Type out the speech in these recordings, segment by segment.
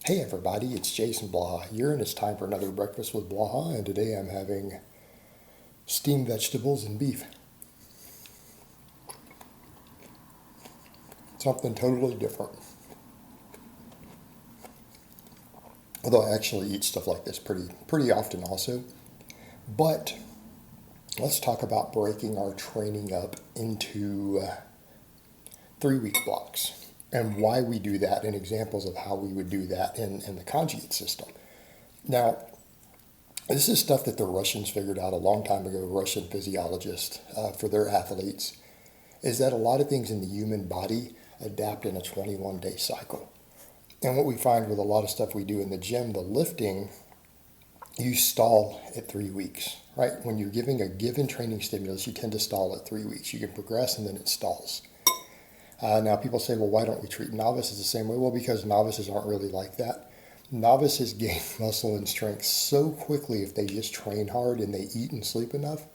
Hey everybody, it's Jason Blaha here, and it's time for another breakfast with Blaha. And today I'm having steamed vegetables and beef. Something totally different. Although I actually eat stuff like this pretty often also. But let's talk about breaking our training up into 3-week blocks and why we do that, and examples of how we would do that in the conjugate system. Now, this is stuff that the Russians figured out a long time ago, Russian physiologists, for their athletes, is that a lot of things in the human body adapt in a 21-day cycle. And what we find with a lot of stuff we do in the gym, the lifting, you stall at 3 weeks, right? When you're giving a given training stimulus, you tend to stall at 3 weeks. You can progress and then it stalls. Now people say, well, why don't we treat novices the same way? Well, because novices aren't really like that. Novices gain muscle and strength so quickly if they just train hard and they eat and sleep enough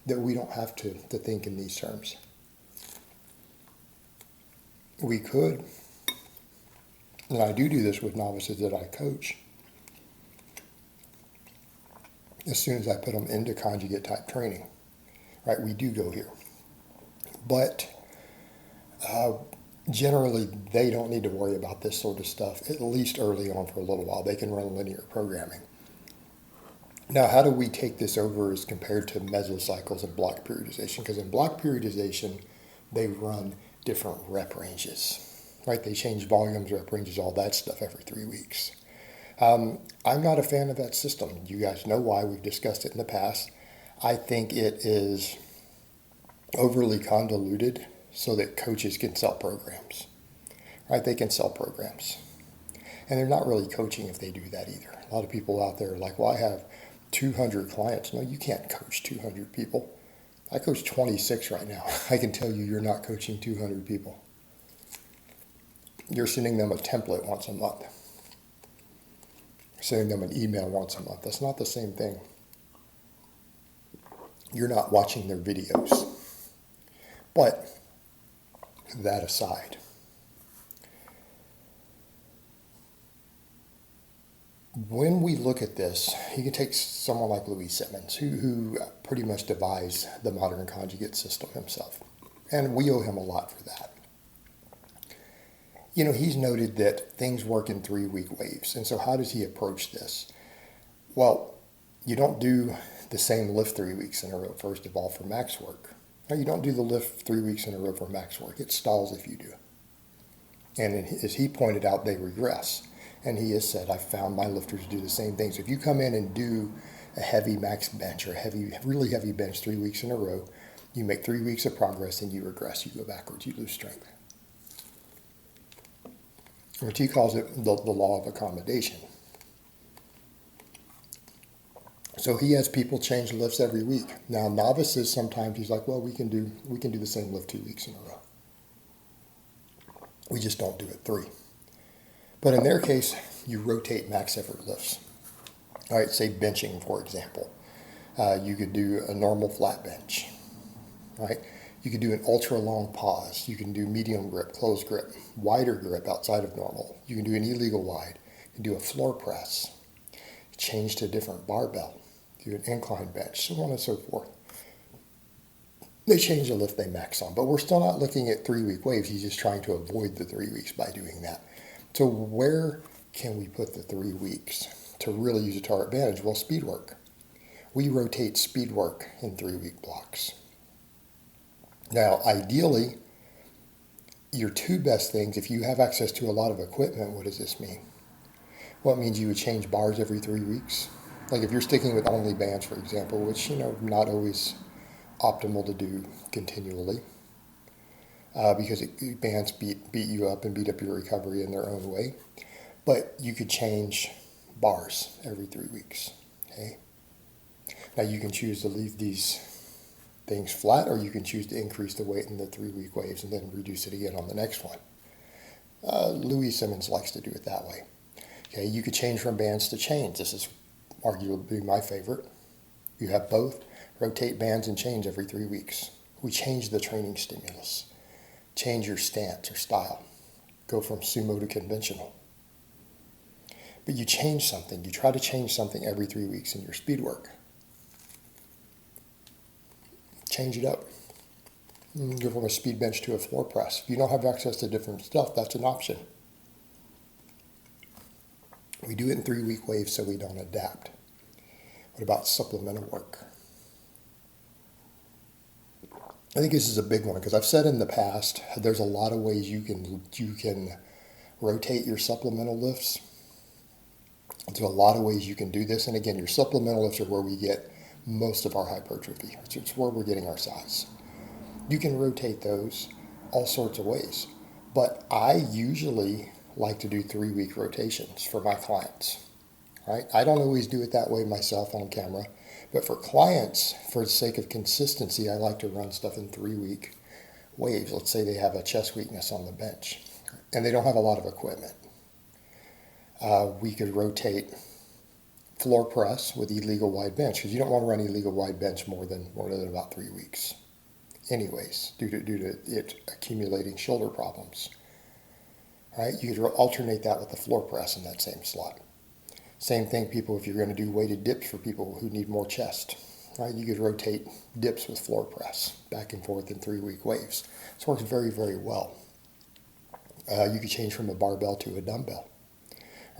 that we don't have to think in these terms. We could, and I do this with novices that I coach, as soon as I put them into conjugate type training, right? We do go here. But generally, they don't need to worry about this sort of stuff, at least early on for a little while. They can run linear programming. Now, how do we take this over as compared to mesocycles and block periodization? Because in block periodization, they run different rep ranges, right? They change volumes, rep ranges, all that stuff every 3 weeks. I'm not a fan of that system. You guys know why. We've discussed it in the past. I think it is overly convoluted so that coaches can sell programs, right? They can sell programs. And they're not really coaching if they do that either. A lot of people out there are like, well, I have 200 clients. No, you can't coach 200 people. I coach 26 right now. I can tell you you're not coaching 200 people. You're sending them a template once a month. Sending them an email once a month. That's not the same thing. You're not watching their videos. But that aside, when we look at this, you can take someone like Simmons, who pretty much devised the modern conjugate system himself. And we owe him a lot for that. You know, he's noted that things work in 3-week waves. And so how does he approach this? Well, you don't do the same lift 3 weeks in a row, first of all, for max work. Now, you don't do the lift 3 weeks in a row for max work. It stalls if you do. And as he pointed out, they regress. And he has said, I've found my lifters do the same thing. So if you come in and do a heavy max bench or really heavy bench 3 weeks in a row, you make 3 weeks of progress and you regress. You go backwards. You lose strength. Which he calls it the Law of Accommodation. So he has people change lifts every week. Now novices, sometimes he's like, well, we can do the same lift 2 weeks in a row. We just don't do it 3. But in their case, you rotate max effort lifts. All right, say benching, for example. You could do a normal flat bench, right? You could do an ultra long pause. You can do medium grip, closed grip, wider grip outside of normal. You can do an illegal wide. You can do a floor press. Change to a different barbell. Do an incline bench, so on and so forth. They change the lift they max on, but we're still not looking at 3-week waves. He's just trying to avoid the 3 weeks by doing that. So where can we put the 3 weeks to really use it to our advantage? Well, speed work. We rotate speed work in 3-week blocks. Now, ideally, your 2 best things, if you have access to a lot of equipment, what does this mean? Well, it means you would change bars every 3 weeks. Like if you're sticking with only bands, for example, which, not always optimal to do continually, because bands beat you up and beat up your recovery in their own way. But you could change bars every 3 weeks. Okay. Now you can choose to leave these things flat, or you can choose to increase the weight in the 3-week waves and then reduce it again on the next one. Simmons likes to do it that way. Okay, you could change from bands to chains. This is arguably my favorite. You have both. Rotate bands and chains every 3 weeks. We change the training stimulus. Change your stance or style. Go from sumo to conventional. But you change something. You try to change something every 3 weeks in your speed work. Change it up. Go from a speed bench to a floor press. If you don't have access to different stuff, that's an option. We do it in 3-week waves so we don't adapt. What about supplemental work? I think this is a big one because I've said in the past there's a lot of ways you can rotate your supplemental lifts. There's a lot of ways you can do this, and again, your supplemental lifts are where we get most of our hypertrophy. It's where we're getting our size. You can rotate those all sorts of ways, but I usually like to do 3-week rotations for my clients. Right? I don't always do it that way myself on camera, but for clients, for the sake of consistency, I like to run stuff in 3-week waves. Let's say they have a chest weakness on the bench and they don't have a lot of equipment. We could rotate floor press with illegal wide bench because you don't want to run illegal wide bench more than about 3 weeks anyways, due to it accumulating shoulder problems. Right? You could alternate that with the floor press in that same slot. Same thing, people, if you're going to do weighted dips for people who need more chest, right? You could rotate dips with floor press back and forth in 3-week waves. This works very, very well. You could change from a barbell to a dumbbell,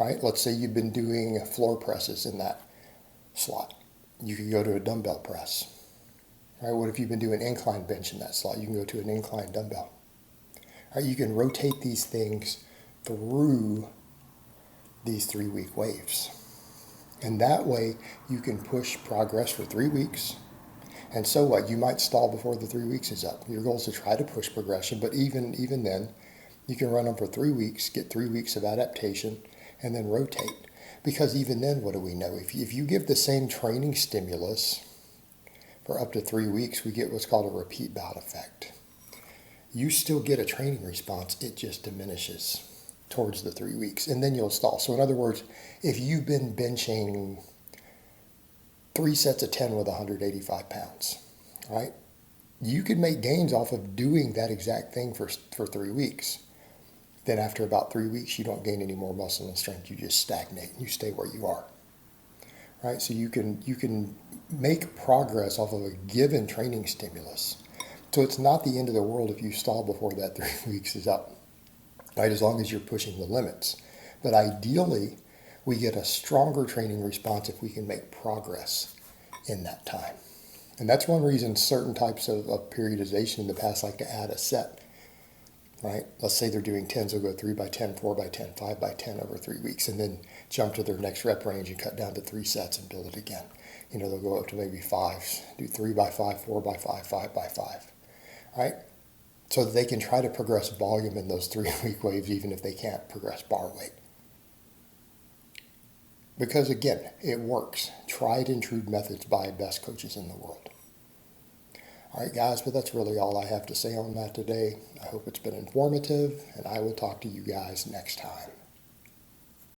right? Let's say you've been doing floor presses in that slot. You could go to a dumbbell press, right? What if you've been doing incline bench in that slot? You can go to an incline dumbbell. Right? You can rotate these things through these 3-week waves. And that way you can push progress for 3 weeks. And so what? You might stall before the 3 weeks is up. Your goal is to try to push progression, but even then, you can run them for 3 weeks, get 3 weeks of adaptation, and then rotate. Because even then, what do we know? If you give the same training stimulus for up to 3 weeks, we get what's called a repeat bout effect. You still get a training response, it just diminishes towards the 3 weeks, and then you'll stall. So in other words, if you've been benching 3 sets of 10 with 185 pounds, right? You could make gains off of doing that exact thing for 3 weeks. Then after about 3 weeks, you don't gain any more muscle and strength. You just stagnate. You stay where you are, right? So you can make progress off of a given training stimulus. So it's not the end of the world if you stall before that 3 weeks is up. Right, as long as you're pushing the limits. But ideally, we get a stronger training response if we can make progress in that time. And that's one reason certain types of periodization in the past like to add a set. Right? Let's say they're doing 10s, they'll go 3x10, 4x10, 5x10 over 3 weeks, and then jump to their next rep range and cut down to 3 sets and build it again. They'll go up to maybe 5s, do 3x5, 4x5, 5x5. Right? So that they can try to progress volume in those 3-week waves even if they can't progress bar weight. Because again, it works. Tried and true methods by best coaches in the world. All right, guys, but that's really all I have to say on that today. I hope it's been informative, and I will talk to you guys next time.